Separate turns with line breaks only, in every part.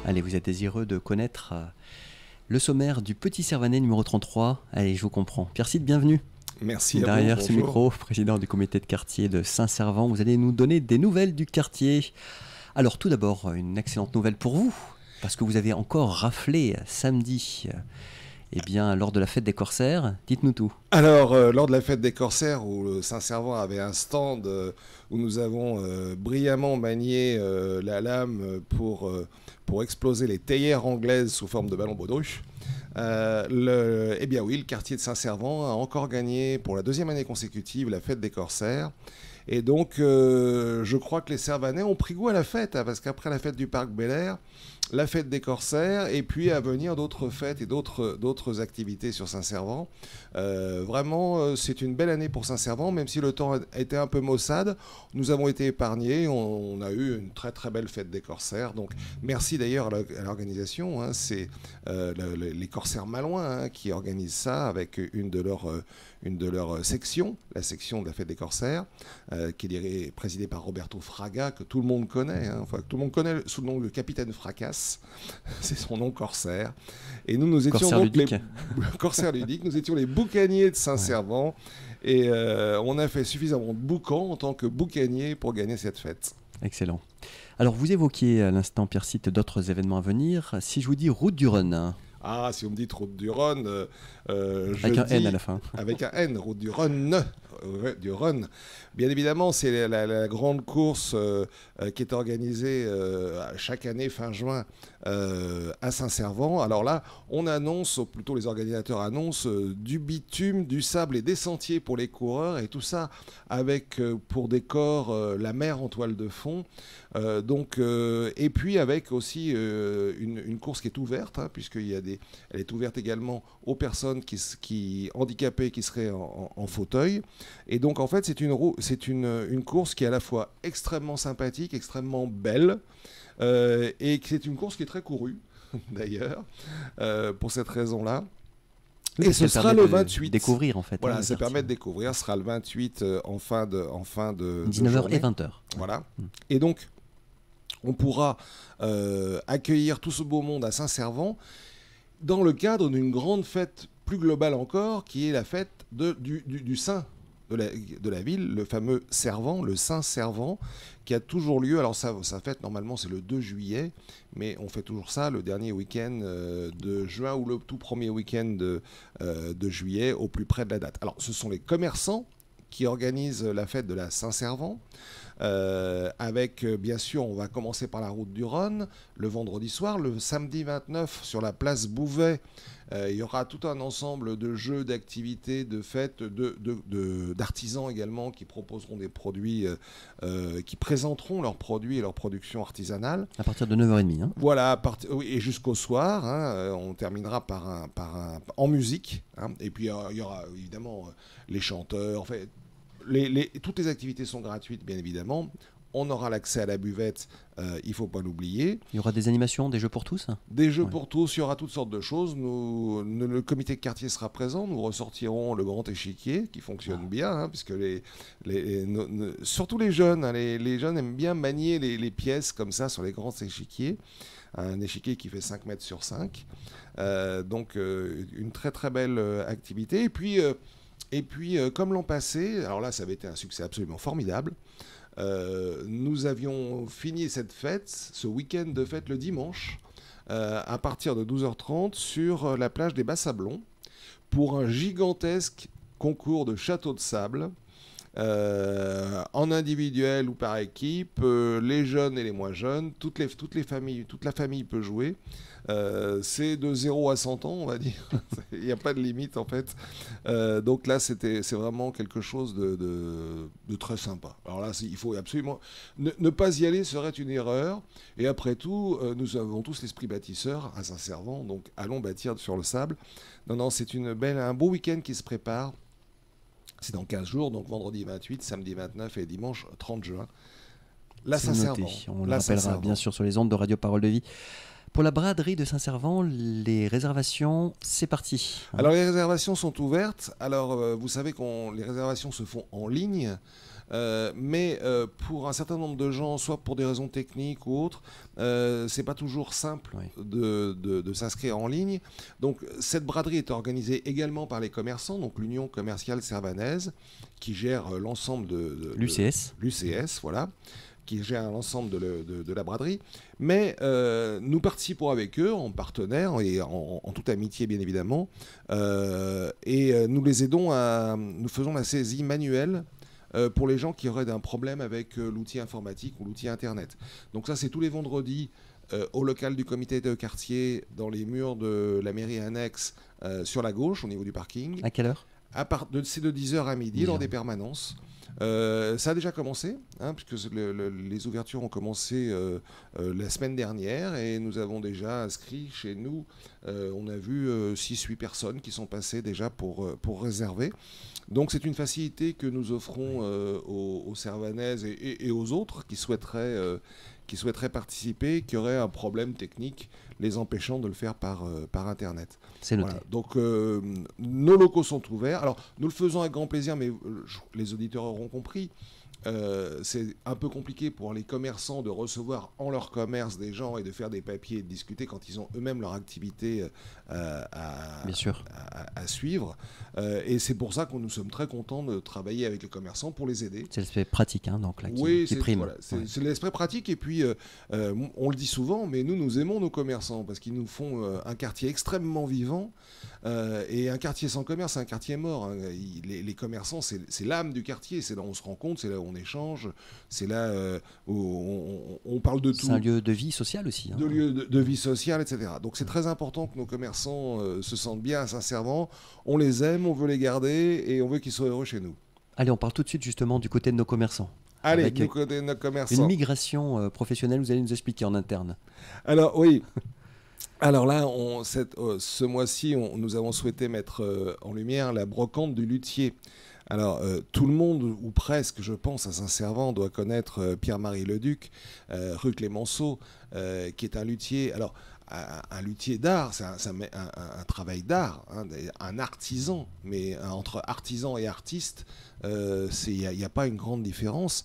Allez, vous êtes désireux de connaître le sommaire du Petit Servanais numéro 33. Allez, je vous comprends. Pierre Cid, bienvenue.
Merci à
Derrière
vous,
ce micro, président du comité de quartier de Saint-Servant, vous allez nous donner des nouvelles du quartier. Alors tout d'abord, une excellente nouvelle pour vous, parce que vous avez encore raflé samedi, lors de la fête des corsaires. Dites-nous tout.
Alors, lors de la fête des corsaires, où le Saint-Servant avait un stand où nous avons brillamment manié la lame pour exploser les théières anglaises sous forme de ballons baudruche, le quartier de Saint-Servant a encore gagné pour la deuxième année consécutive la fête des corsaires. Et donc, je crois que les Servanais ont pris goût à la fête, hein, parce qu'après la fête du Parc Bel-Air, la fête des corsaires, et puis à venir d'autres fêtes et d'autres activités sur Saint-Servant. Vraiment, c'est une belle année pour Saint-Servant, même si le temps était un peu maussade. Nous avons été épargnés, on a eu une très très belle fête des corsaires. Donc, merci d'ailleurs à l'organisation. Hein, c'est les corsaires malouins qui organisent ça avec une de leurs sections, la section de la fête des corsaires, qui est présidée par Roberto Fraga, que tout le monde connaît, hein, enfin que tout le monde connaît sous le nom de Capitaine Fracasse. C'est son nom corsaire. Et nous étions
corsaire
donc
ludique.
Corsaire ludique. Nous étions les boucaniers de Saint-Servant. Ouais. Et on a fait suffisamment de boucans en tant que boucaniers pour gagner cette fête.
Excellent. Alors vous évoquiez à l'instant, Pierre Cid, d'autres événements à venir. Si je vous dis Route du Rhône.
Ah, si on me dit Route du Rhône,
avec un N à la fin.
Avec un N, Route du Rhône. Du Rhône. Bien évidemment, c'est la grande course qui est organisée chaque année fin juin à Saint-Servant. Alors là, on annonce, ou plutôt les organisateurs annoncent, du bitume, du sable et des sentiers pour les coureurs, et tout ça avec pour décor la mer en toile de fond. Et puis avec aussi une course qui est ouverte, hein, elle est ouverte également aux personnes handicapées qui seraient en fauteuil. Et donc en fait c'est une course qui est à la fois extrêmement sympathique, extrêmement belle, et c'est une course qui est très courue d'ailleurs, pour cette raison-là.
Oui,
et ce sera le 28.
Découvrir en fait.
Voilà, ça permet de découvrir. Ce sera le 28 en fin de
19h et 20h.
Voilà. Et donc on pourra accueillir tout ce beau monde à Saint-Servant dans le cadre d'une grande fête plus globale encore, qui est la fête du saint de la ville, le fameux Servant, le Saint-Servant, qui a toujours lieu. Alors sa fête, normalement, c'est le 2 juillet, mais on fait toujours ça le dernier week-end de juin ou le tout premier week-end de juillet, au plus près de la date. Alors, ce sont les commerçants qui organisent la fête de la Saint-Servant. Avec, bien sûr, on va commencer par la route du Rhône le vendredi soir. Le samedi 29, sur la place Bouvet, il y aura tout un ensemble de jeux, d'activités, de fêtes, d'artisans également qui proposeront des produits, qui présenteront leurs produits et leur production artisanale.
À partir de 9h30. Hein.
Voilà, et jusqu'au soir. Hein, on terminera en musique. Hein, et puis il y aura évidemment les chanteurs. En fait, toutes les activités sont gratuites, bien évidemment. On aura l'accès à la buvette, il ne faut pas l'oublier.
Il y aura des animations, des jeux pour tous.
Des jeux pour tous, il y aura toutes sortes de choses. Le comité de quartier sera présent. Nous ressortirons le grand échiquier, qui fonctionne bien, hein, puisque surtout les jeunes, hein, les jeunes aiment bien manier les pièces comme ça sur les grands échiquiers. Un échiquier qui fait 5 mètres sur 5. Donc, une très très belle activité. Et puis, comme l'an passé, alors là, ça avait été un succès absolument formidable. Nous avions fini cette fête, ce week-end de fête, le dimanche, à partir de 12h30 sur la plage des Bas-Sablons, pour un gigantesque concours de château de sable, en individuel ou par équipe, les jeunes et les moins jeunes, toutes les familles, toute la famille peut jouer. C'est de 0 à 100 ans, on va dire. Il n'y a pas de limite, en fait. Donc là, c'est vraiment quelque chose de très sympa. Alors là, il faut absolument... Ne pas y aller serait une erreur. Et après tout, nous avons tous l'esprit bâtisseur à Saint-Servant, donc allons bâtir sur le sable. Non, c'est un beau week-end qui se prépare. C'est dans 15 jours, donc vendredi 28, samedi 29 et dimanche 30 juin. La Saint-Servant.
On le rappellera bien sûr sur les ondes de Radio Parole de Vie. Pour la braderie de Saint-Servant, les réservations, c'est parti.
Alors les réservations sont ouvertes. Alors vous savez que les réservations se font en ligne. Mais pour un certain nombre de gens, soit pour des raisons techniques ou autres, c'est pas toujours simple de s'inscrire en ligne. Donc cette braderie est organisée également par les commerçants, donc l'Union commerciale servanaise, qui gère l'ensemble de l'UCS, voilà, qui gère l'ensemble de la braderie. Mais nous participons avec eux en partenaire et en toute amitié, bien évidemment. Et nous les aidons nous faisons la saisie manuelle pour les gens qui auraient un problème avec l'outil informatique ou l'outil Internet. Donc ça, c'est tous les vendredis au local du comité de quartier, dans les murs de la mairie annexe, sur la gauche, au niveau du parking.
À quelle heure ?
C'est de 10h à midi, lors des permanences. Ça a déjà commencé, puisque les ouvertures ont commencé la semaine dernière, et nous avons déjà inscrit chez nous, on a vu 6-8 personnes qui sont passées déjà pour réserver. Donc c'est une facilité que nous offrons aux Servanaises et aux autres qui souhaiteraient participer, qui auraient un problème technique les empêchant de le faire par Internet.
C'est noté.
Voilà. Donc nos locaux sont ouverts. Alors nous le faisons avec grand plaisir, mais les auditeurs auront compris. C'est un peu compliqué pour les commerçants de recevoir en leur commerce des gens et de faire des papiers et de discuter quand ils ont eux-mêmes leur activité à suivre. Et c'est pour ça que nous sommes très contents de travailler avec les commerçants pour les aider.
C'est l'aspect pratique, donc là, qui prime.
Voilà, c'est l'aspect pratique. Et puis, on le dit souvent, mais nous aimons nos commerçants parce qu'ils nous font un quartier extrêmement vivant. Et un quartier sans commerce, c'est un quartier mort. Les commerçants, c'est l'âme du quartier. C'est là où on se rencontre, c'est là où on échange, c'est là où on parle de tout.
C'est un lieu de vie sociale aussi.
De lieu de vie sociale, etc. Donc c'est très important que nos commerçants se sentent bien à Saint-Servant. On les aime, on veut les garder et on veut qu'ils soient heureux chez nous.
Allez, on parle tout de suite justement du côté de nos commerçants.
Allez, du côté de nos commerçants.
Une migration professionnelle, vous allez nous expliquer en interne.
Alors oui. Alors là, ce mois-ci, nous avons souhaité mettre en lumière la brocante du luthier. Alors, tout le monde, ou presque, je pense, à Saint-Servant, doit connaître Pierre-Marie Leduc, rue Clémenceau, qui est un luthier. Alors, un luthier d'art, c'est un travail d'art, un artisan. Mais entre artisan et artiste, il n'y a pas une grande différence.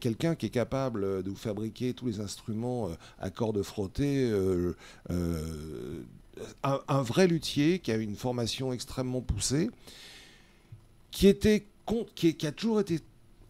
Quelqu'un qui est capable de vous fabriquer tous les instruments à cordes frottées, un vrai luthier qui a une formation extrêmement poussée, qui a toujours été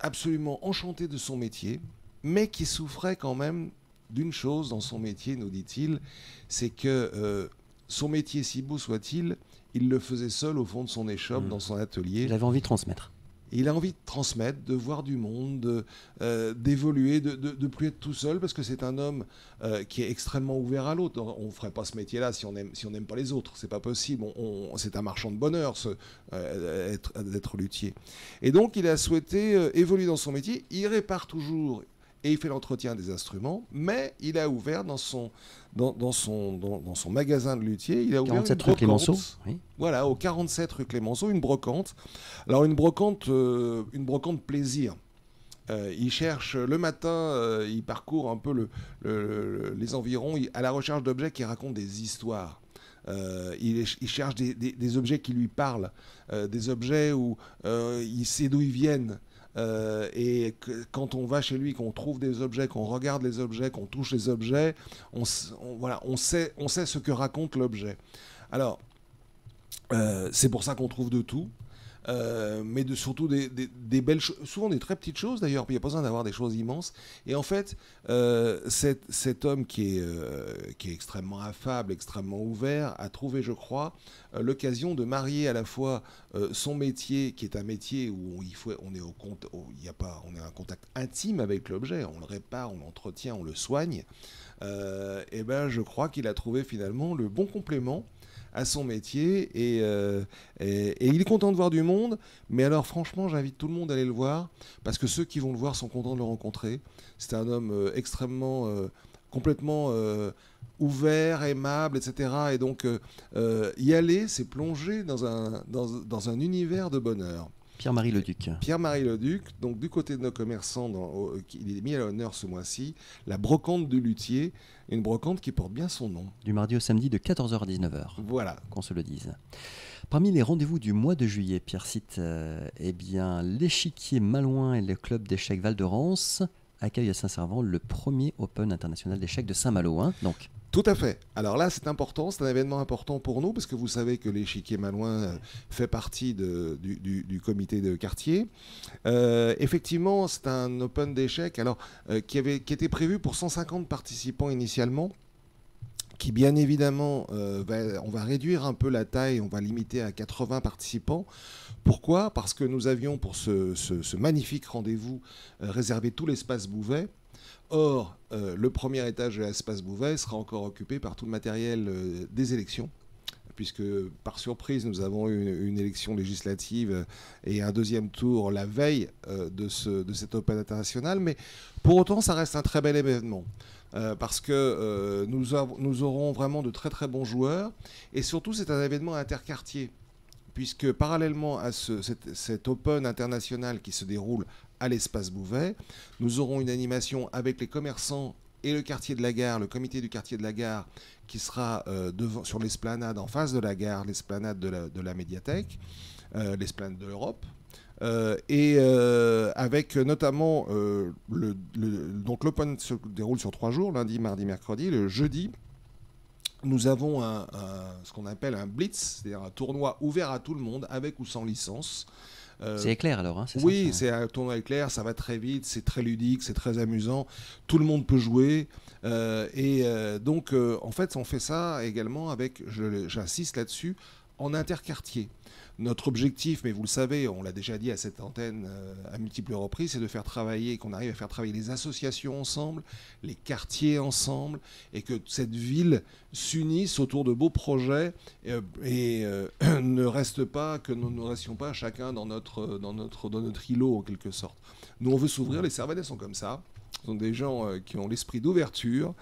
absolument enchanté de son métier, mais qui souffrait quand même d'une chose dans son métier, nous dit-il, c'est que son métier, si beau soit-il, il le faisait seul au fond de son échoppe, dans son atelier.
Il avait envie de transmettre.
Il a envie de transmettre, de voir du monde, d'évoluer, de plus être tout seul, parce que c'est un homme qui est extrêmement ouvert à l'autre. On ne ferait pas ce métier-là si on n'aime pas les autres. C'est pas possible. C'est un marchand de bonheur, d'être luthier. Et donc, il a souhaité évoluer dans son métier. Il répare toujours et il fait l'entretien des instruments, mais il a ouvert dans son magasin de luthier, il a ouvert
47 rue Clémenceau. Oui.
Voilà, au 47 rue Clémenceau, une brocante. Alors une brocante plaisir. Il cherche le matin, il parcourt un peu les environs à la recherche d'objets qui racontent des histoires. Il cherche des objets qui lui parlent, des objets où il sait d'où ils viennent. Quand on va chez lui, qu'on trouve des objets, qu'on regarde les objets, qu'on touche les objets, on sait ce que raconte l'objet. Alors, c'est pour ça qu'on trouve de tout. Mais surtout des belles choses, souvent des très petites choses d'ailleurs, puis il n'y a pas besoin d'avoir des choses immenses. Et en fait, cet homme qui est extrêmement affable, extrêmement ouvert, a trouvé, je crois, l'occasion de marier à la fois son métier, qui est un métier où on est un contact intime avec l'objet, on le répare, on l'entretient, on le soigne. Et ben, je crois qu'il a trouvé finalement le bon complément à son métier et il est content de voir du monde, mais alors franchement j'invite tout le monde à aller le voir parce que ceux qui vont le voir sont contents de le rencontrer. C'est un homme extrêmement complètement ouvert, aimable, etc. Et donc y aller, c'est plonger dans un univers de bonheur.
Pierre-Marie Leduc.
Pierre-Marie Leduc, donc du côté de nos commerçants, il est mis à l'honneur ce mois-ci, la brocante du luthier, une brocante qui porte bien son nom.
Du mardi au samedi de 14h à 19h.
Voilà.
Qu'on se le dise. Parmi les rendez-vous du mois de juillet, Pierre cite bien l'échiquier Malouin et le club d'échecs Val de Rance accueillent à Saint-Servant le premier Open international d'échecs de Saint-Malo. Hein, donc.
Tout à fait. Alors là, c'est important, c'est un événement important pour nous parce que vous savez que l'échiquier Malouin fait partie du comité de quartier. Effectivement, c'est un open d'échecs qui était prévu pour 150 participants initialement, qui bien évidemment, on va réduire un peu la taille, on va limiter à 80 participants. Pourquoi ? Parce que nous avions pour ce magnifique rendez-vous réservé tout l'espace Bouvet. Or, le premier étage de l'espace Bouvet sera encore occupé par tout le matériel des élections, puisque par surprise, nous avons eu une élection législative et un deuxième tour la veille de cet Open international. Mais pour autant, ça reste un très bel événement. Parce que nous aurons vraiment de très très bons joueurs. Et surtout, c'est un événement interquartier, puisque parallèlement à cet Open international qui se déroule à l'espace Bouvet, nous aurons une animation avec les commerçants et le quartier de la gare, le comité du quartier de la gare, qui sera sur l'esplanade en face de la gare, l'esplanade de la médiathèque, l'esplanade de l'Europe. Avec notamment donc l'Open se déroule sur 3 jours, lundi, mardi, mercredi. Le jeudi, nous avons ce qu'on appelle un blitz, c'est-à-dire un tournoi ouvert à tout le monde, avec ou sans licence.
C'est éclair alors, hein,
oui, c'est un tournoi éclair, ça va très vite, c'est très ludique, c'est très amusant, tout le monde peut jouer. Donc, en fait, on fait ça également avec, j'insiste là-dessus, en interquartier. Notre objectif, mais vous le savez, on l'a déjà dit à cette antenne à multiples reprises, c'est de faire travailler, qu'on arrive à faire travailler les associations ensemble, les quartiers ensemble, et que cette ville s'unisse autour de beaux projets et ne reste pas, que nous ne restions pas chacun dans notre îlot en quelque sorte. Nous, on veut s'ouvrir, les Servanais sont comme ça. Ce sont des gens qui ont l'esprit d'ouverture,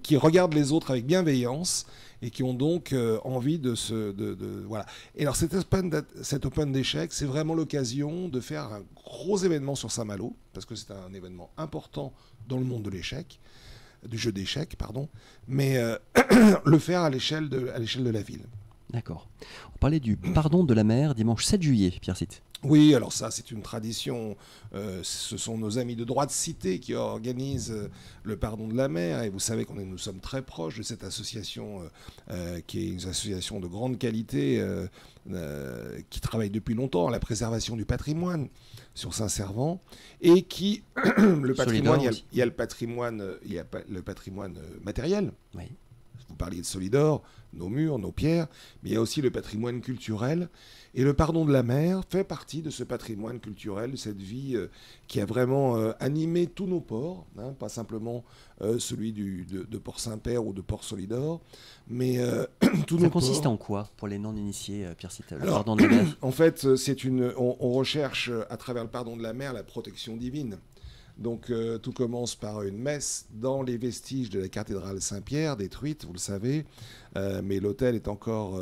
qui regardent les autres avec bienveillance et qui ont donc envie voilà. Et alors cet Open d'échecs, c'est vraiment l'occasion de faire un gros événement sur Saint-Malo, parce que c'est un événement important dans le monde de l'échec, du jeu d'échecs, pardon, mais le faire à l'échelle de la ville.
D'accord. On parlait du pardon de la mer dimanche 7 juillet, Pierre Cite.
Oui, alors ça, c'est une tradition. Ce sont nos amis de Droite Cité qui organisent le pardon de la mer. Et vous savez nous sommes très proches de cette association qui est une association de grande qualité qui travaille depuis longtemps à la préservation du patrimoine sur Saint-Servant. Et qui, le patrimoine, il y a le patrimoine matériel.
Oui.
Vous parliez de Solidor, nos murs, nos pierres, mais il y a aussi le patrimoine culturel. Et le pardon de la mer fait partie de ce patrimoine culturel, de cette vie qui a vraiment animé tous nos ports, hein, pas simplement celui de Port-Saint-Père ou de Port-Solidor, mais tous nos ports. Ça
consiste en quoi pour les non-initiés, Pierre Cite, le pardon de la mer?
En fait, on recherche à travers le pardon de la mer la protection divine. Donc tout commence par une messe dans les vestiges de la cathédrale Saint-Pierre, détruite, vous le savez, mais l'autel est encore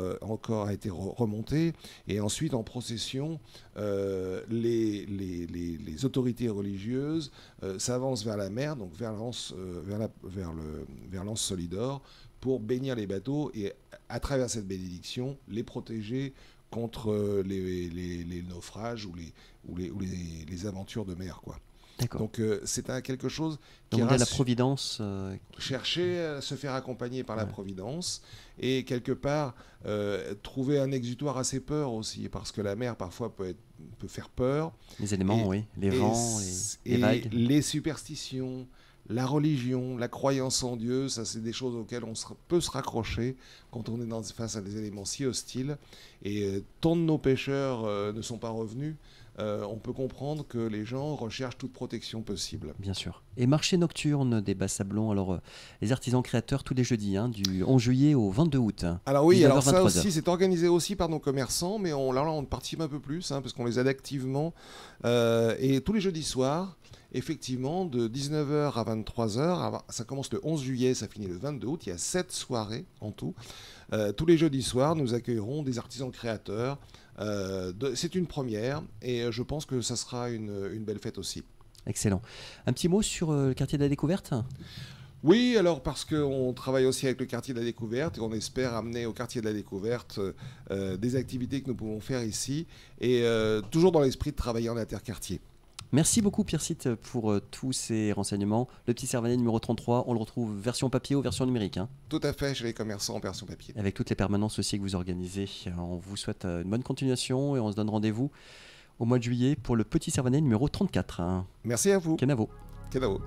a été remonté. Et ensuite, en procession, les autorités religieuses s'avancent vers la mer, donc vers l'anse Solidor, pour bénir les bateaux et, à travers cette bénédiction, les protéger contre les naufrages ou les aventures de mer, quoi.
D'accord.
Donc c'est quelque chose qui
demander à la Providence.
Chercher à se faire accompagner par la Providence et quelque part trouver un exutoire à ses peurs aussi, parce que la mer parfois peut faire peur.
Les éléments, oui, les vents, les vagues.
Les superstitions, la religion, la croyance en Dieu, ça c'est des choses auxquelles on peut se raccrocher quand on est face à des éléments si hostiles. Et tant de nos pêcheurs ne sont pas revenus. On peut comprendre que les gens recherchent toute protection possible.
Bien sûr. Et marché nocturne des Bas-Sablons, alors les artisans créateurs tous les jeudis, hein, du 11 juillet au 22 août.
Alors oui, alors ça aussi, c'est organisé aussi par nos commerçants, mais on participe un peu plus, hein, parce qu'on les aide activement. Et tous les jeudis soirs, effectivement, de 19h à 23h. Ça commence le 11 juillet, ça finit le 22 août. Il y a 7 soirées en tout. Tous les jeudis soirs, nous accueillerons des artisans créateurs. C'est une première et je pense que ça sera une belle fête aussi.
Excellent. Un petit mot sur le quartier de la découverte?
Oui, alors parce qu'on travaille aussi avec le quartier de la découverte et on espère amener au quartier de la découverte des activités que nous pouvons faire ici et toujours dans l'esprit de travailler en interquartier.
Merci beaucoup Pierre Sitt pour tous ces renseignements. Le Petit Servanet numéro 33, on le retrouve version papier ou version numérique, hein?
Tout à fait, chez les commerçants en version papier.
Avec toutes les permanences aussi que vous organisez. On vous souhaite une bonne continuation et on se donne rendez-vous au mois de juillet pour le Petit Servanet numéro 34. Hein.
Merci à vous.
Kenavo.
Kenavo.